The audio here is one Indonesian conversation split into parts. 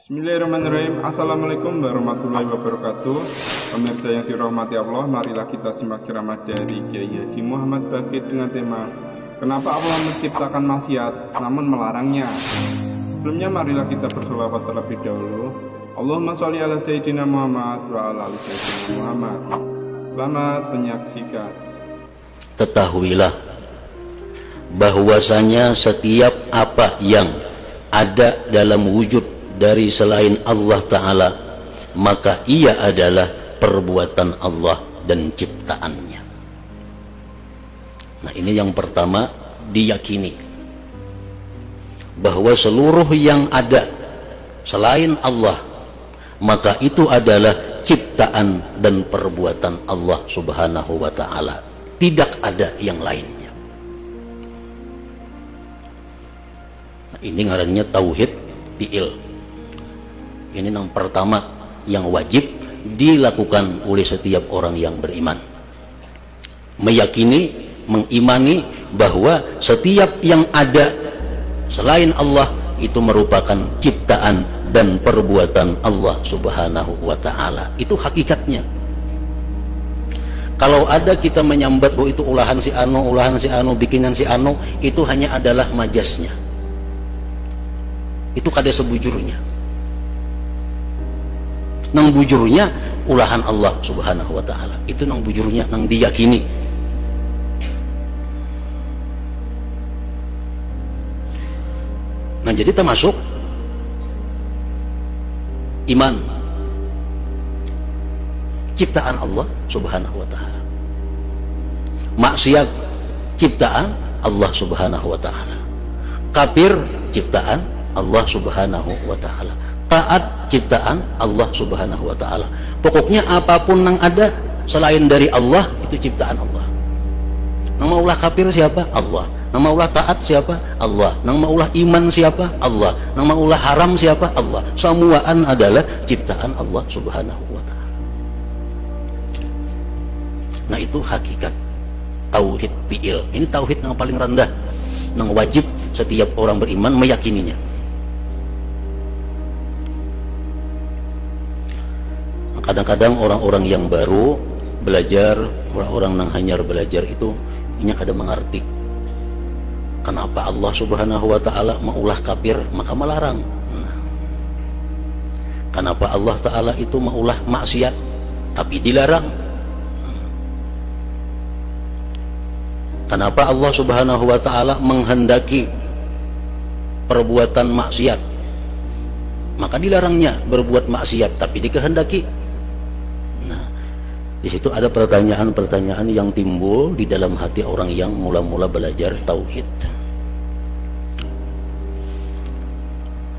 Bismillahirrahmanirrahim. Assalamualaikum warahmatullahi wabarakatuh. Pemirsa yang dirahmati Allah, marilah kita simak ceramah dari Kiai Haji Muhammad Bakir dengan tema Kenapa Allah menciptakan maksiat namun melarangnya. Sebelumnya marilah kita berselawat terlebih dahulu. Allahumma sholli ala Sayyidina Muhammad wa ala ali Sayyidina Muhammad. Selamat menyaksikan. Ketahuilah bahwasanya setiap apa yang ada dalam wujud dari selain Allah Ta'ala, maka ia adalah perbuatan Allah dan ciptaannya. Nah, ini yang pertama, diyakini bahwa seluruh yang ada selain Allah, maka itu adalah ciptaan dan perbuatan Allah Subhanahu wa Ta'ala. Tidak ada yang lainnya. Nah, ini ngarannya tauhid fi'il. Ini yang pertama yang wajib dilakukan oleh setiap orang yang beriman. Meyakini, mengimani bahwa setiap yang ada selain Allah itu merupakan ciptaan dan perbuatan Allah Subhanahu wa Ta'ala. Itu hakikatnya. Kalau ada kita menyambat bahwa itu ulahan si anu, bikinan si anu, itu hanya adalah majasnya. Itu kada sebujurnya. Nang bujurnya ulahan Allah Subhanahu wa Ta'ala. Itu nang bujurnya, nang diyakini. Nah, jadi termasuk iman, ciptaan Allah Subhanahu wa Ta'ala. Maksiat, ciptaan Allah Subhanahu wa Ta'ala. Kafir, ciptaan Allah Subhanahu wa Ta'ala. Taat, ciptaan Allah Subhanahu wa Ta'ala. Pokoknya apapun yang ada selain dari Allah, itu ciptaan Allah. Nang maulah kafir siapa? Allah. Nang maulah taat siapa? Allah. Nang maulah iman siapa? Allah. Nang maulah haram siapa? Allah. Semuaan adalah ciptaan Allah Subhanahu wa Ta'ala. Nah, itu hakikat tauhid fi'il. Ini tauhid yang paling rendah, yang wajib setiap orang beriman meyakininya. Kadang-kadang orang-orang yang baru belajar, orang-orang yang hanyar belajar itu ini kadang mengerti kenapa Allah Subhanahu wa Ta'ala maulah kafir maka melarang. Kenapa Allah Ta'ala itu maulah maksiat tapi dilarang. Kenapa Allah Subhanahu wa Ta'ala menghendaki perbuatan maksiat maka dilarangnya berbuat maksiat tapi dikehendaki. Di situ ada pertanyaan-pertanyaan yang timbul di dalam hati orang yang mula-mula belajar tauhid.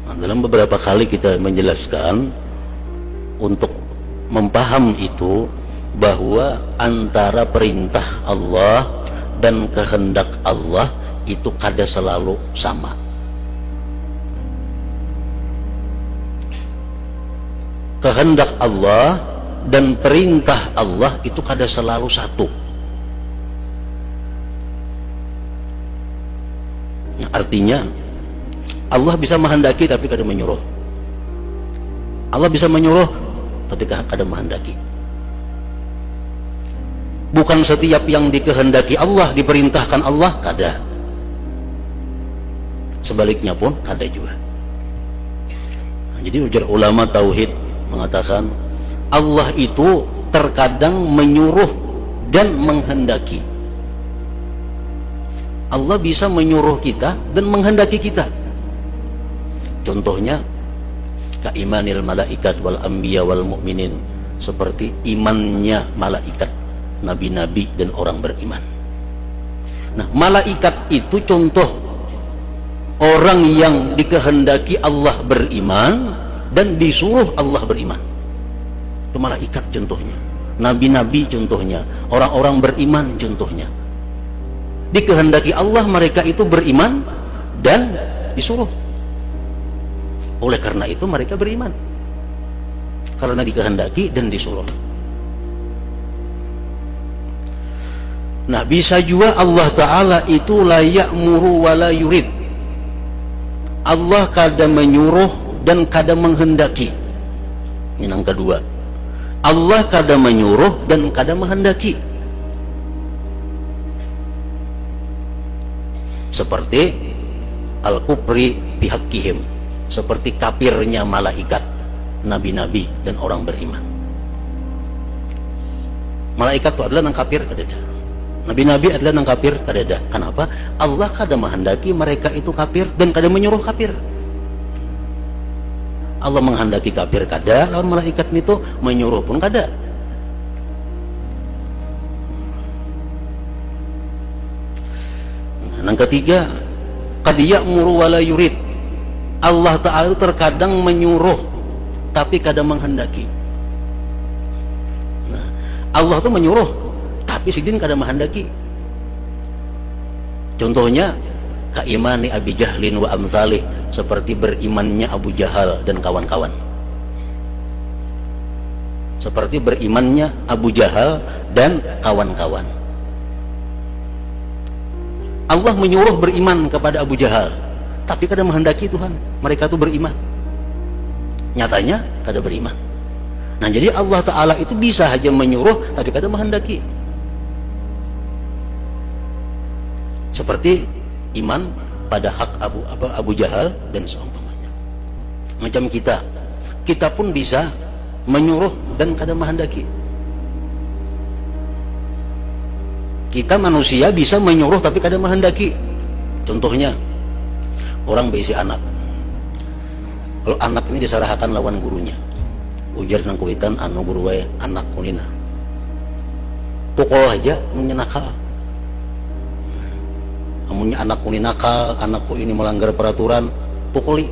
Nah, dalam beberapa kali kita menjelaskan untuk memaham itu bahwa antara perintah Allah dan kehendak Allah itu kada selalu sama. Kehendak Allah dan perintah Allah itu kada selalu satu. Nah, artinya Allah bisa menghendaki tapi kada menyuruh. Allah bisa menyuruh tapi kada menghendaki. Bukan setiap yang dikehendaki Allah diperintahkan Allah, kada. Sebaliknya pun kada juga. Nah, jadi ujar ulama tauhid mengatakan Allah itu terkadang menyuruh dan menghendaki. Allah bisa menyuruh kita dan menghendaki kita. Contohnya kaimanil malaikat wal anbiya wal mu'minin, seperti imannya malaikat, nabi-nabi dan orang beriman. Nah, malaikat itu contoh orang yang dikehendaki Allah beriman dan disuruh Allah beriman. Itu malaikat contohnya, nabi-nabi contohnya, orang-orang beriman contohnya. Dikehendaki Allah mereka itu beriman dan disuruh. Oleh karena itu mereka beriman, karena dikehendaki dan disuruh. Nah, bisa juga Allah Ta'ala itu la ya'muru wa la yurid. Allah kadang menyuruh dan kada menghendaki. Ini yang kedua. Allah kada menyuruh dan kada menghendaki. Seperti al-kufri bihaqqihim, seperti kafirnya malaikat, nabi-nabi dan orang beriman. Malaikat itu adalah nang kafir kadada. Nabi-nabi adalah nang kafir kadada. Kenapa? Allah kada menghendaki mereka itu kafir dan kada menyuruh kafir. Allah menghendaki kafir kada, lawan malaikat itu menyuruh pun kada. Yang ketiga, qad ya'muru wa la yurid. Allah Ta'ala itu terkadang menyuruh tapi kadang menghendaki. Nah, Allah itu menyuruh tapi sidin kadang menghendaki. Contohnya kaimani Abi Jahlin wa amsalih, seperti berimannya Abu Jahal dan kawan-kawan. Seperti berimannya Abu Jahal dan kawan-kawan. Allah menyuruh beriman kepada Abu Jahal, tapi kadang menghendaki Tuhan mereka itu beriman. Nyatanya kadang beriman. Nah, jadi Allah Ta'ala itu bisa saja menyuruh tapi kadang menghendaki. Seperti iman pada hak Abu Jahal dan seumpamanya. Macam kita pun bisa menyuruh dan kadang menghendaki. Kita manusia bisa menyuruh tapi kadang menghendaki. Contohnya orang berisi anak. Kalau anak ini disarahkan lawan gurunya, ujar nang kuitan anu guru wae anak kunina. Pukul aja menyenakal. Amunnya anak kuni nakal, anakku ini melanggar peraturan, pukuli.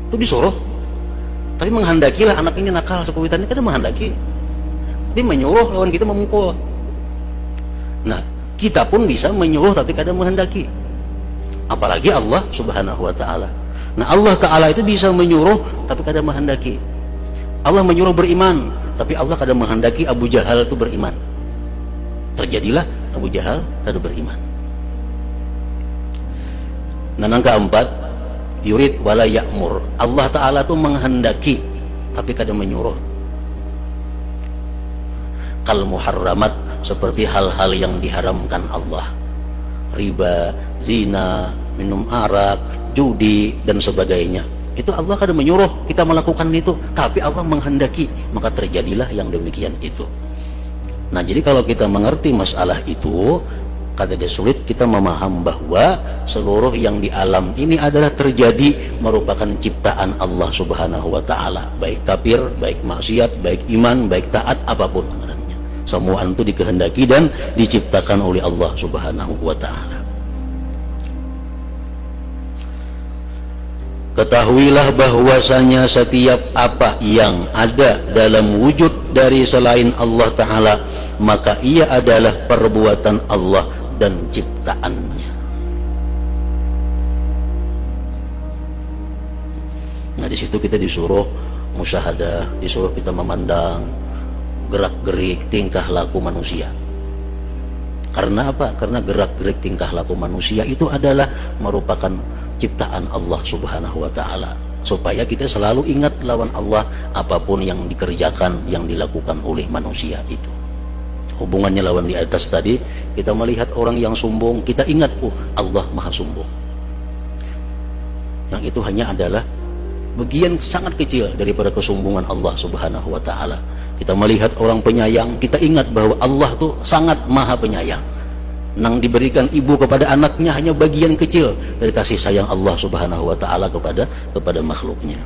Itu disuruh. Tapi menghendakilah anak ini nakal, sekuitannya kadang menghendaki. Tapi menyuruh lawan kita memukul. Nah, kita pun bisa menyuruh tapi kadang menghendaki. Apalagi Allah Subhanahu wa Ta'ala. Nah, Allah Ta'ala itu bisa menyuruh tapi kadang menghendaki. Allah menyuruh beriman, tapi Allah kadang menghendaki Abu Jahal itu beriman. Terjadilah Abu Jahal kadang beriman. Nah, yang keempat, yurid wala ya'mur. Allah Ta'ala itu menghendaki tapi kadang menyuruh. Kal muharramat, seperti hal-hal yang diharamkan Allah, riba, zina, minum arak, judi dan sebagainya. Itu Allah kadang menyuruh kita melakukan itu, tapi Allah menghendaki, maka terjadilah yang demikian itu. Nah, jadi kalau kita mengerti masalah itu, kata dia sulit kita memaham bahwa seluruh yang di alam ini adalah terjadi merupakan ciptaan Allah Subhanahu wa Ta'ala, baik kafir, baik maksiat, baik iman, baik taat, apapun. Semua itu dikehendaki dan diciptakan oleh Allah Subhanahu wa Ta'ala. Ketahuilah bahwasanya setiap apa yang ada dalam wujud dari selain Allah Ta'ala, maka ia adalah perbuatan Allah dan ciptaannya. Nah, di situ kita disuruh musyahadah, disuruh kita memandang gerak-gerik tingkah laku manusia. Karena apa? Karena gerak-gerik tingkah laku manusia itu adalah merupakan ciptaan Allah Subhanahu wa Ta'ala, supaya kita selalu ingat lawan Allah apapun yang dikerjakan, yang dilakukan oleh manusia itu. Hubungannya lawan di atas tadi, kita melihat orang yang sombong, kita ingat, Allah maha sombong. Yang itu hanya adalah bagian sangat kecil daripada kesombongan Allah Subhanahu wa Ta'ala. Kita melihat orang penyayang, kita ingat bahwa Allah tuh sangat maha penyayang. Nang diberikan ibu kepada anaknya hanya bagian kecil dari kasih sayang Allah Subhanahu wa Ta'ala kepada makhluknya.